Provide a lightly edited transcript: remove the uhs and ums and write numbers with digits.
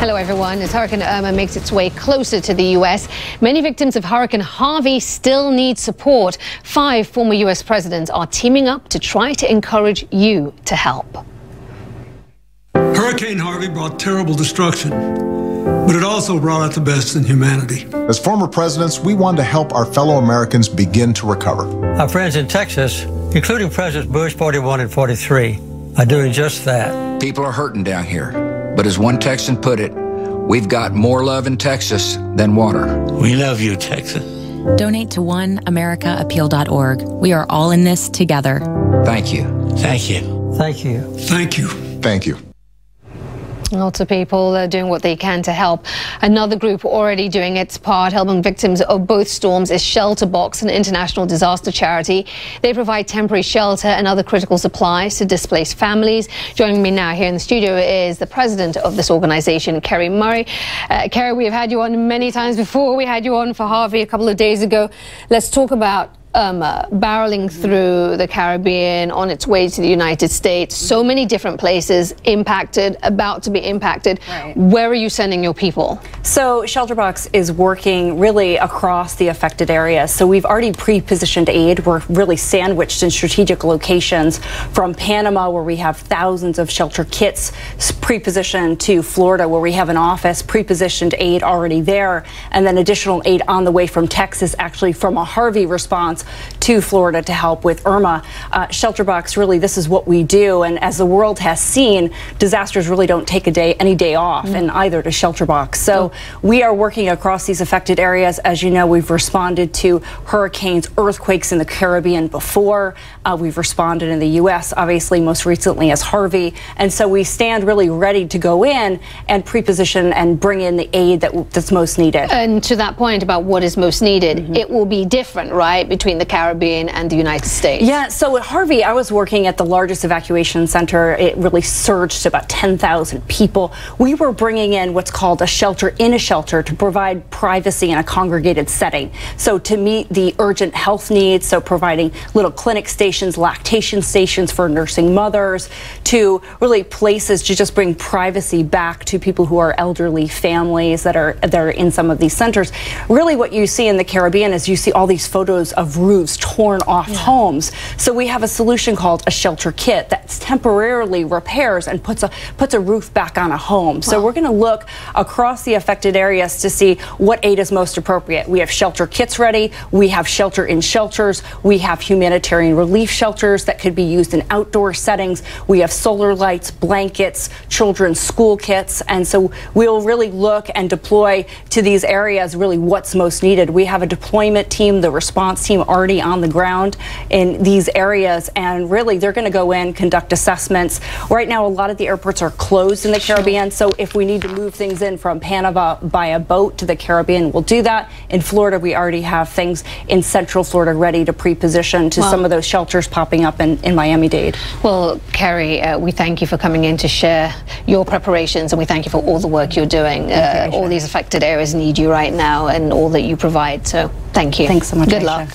Hello, everyone. As Hurricane Irma makes its way closer to the U.S., many victims of Hurricane Harvey still need support. 5 former U.S. presidents are teaming up to try to encourage you to help. Hurricane Harvey brought terrible destruction, but it also brought out the best in humanity. As former presidents, we want to help our fellow Americans begin to recover. Our friends in Texas, including Presidents Bush 41 and 43, are doing just that. People are hurting down here. But as one Texan put it, we've got more love in Texas than water. We love you, Texas. Donate to oneamericaappeal.org. We are all in this together. Thank you. Thank you. Thank you. Thank you. Thank you. Lots of people doing what they can to help. Another group already doing its part, helping victims of both storms, is ShelterBox, an international disaster charity. They provide temporary shelter and other critical supplies to displaced families. Joining me now here in the studio is the president of this organization, Kerry Murray. Kerry, we have had you on many times before. We had you on for Harvey a couple of days ago. Let's talk about Irma barreling through the Caribbean on its way to the United States. So many different places impacted, about to be impacted. Right. Where are you sending your people? So ShelterBox is working really across the affected areas. So we've already pre-positioned aid. We're really sandwiched in strategic locations from Panama, where we have thousands of shelter kits pre-positioned, to Florida, where we have an office, pre-positioned aid already there, and then additional aid on the way from Texas, actually from a Harvey response to Florida to help with Irma. ShelterBox, really, this is what we do, and as the world has seen, disasters really don't take any day off, and either to ShelterBox. So we are working across these affected areas. As you know, we've responded to hurricanes, earthquakes in the Caribbean before. We've responded in the U.S., obviously, most recently as Harvey, and so we stand really ready to go in and pre-position and bring in the aid that's most needed. And to that point about what is most needed, it will be different, right, between the Caribbean and the United States? Yeah, so at Harvey, I was working at the largest evacuation center. It really surged to about 10,000 people. We were bringing in what's called a shelter in a shelter to provide privacy in a congregated setting. So to meet the urgent health needs, so providing little clinic stations, lactation stations for nursing mothers, to really places to just bring privacy back to people who are elderly families that are in some of these centers. Really what you see in the Caribbean is you see all these photos of roofs torn off homes. So we have a solution called a shelter kit that temporarily repairs and puts a roof back on a home. So we're going to look across the affected areas to see what aid is most appropriate. We have shelter kits ready. We have shelter in shelters. We have humanitarian relief shelters that could be used in outdoor settings. We have solar lights, blankets, children's school kits. And so we'll really look and deploy to these areas really what's most needed. We have a deployment team, the response team already on the ground in these areas, and really they're going to go in, conduct assessments. Right now a lot of the airports are closed in the Caribbean, so if we need to move things in from Panama by a boat to the Caribbean, we'll do that. In Florida, we already have things in Central Florida ready to pre-position to some of those shelters popping up in Miami-Dade. Well, Kerry, we thank you for coming in to share your preparations, and we thank you for all the work you're doing. All these affected areas need you right now and all that you provide, so thank you. Thanks so much, Good Aisha. luck.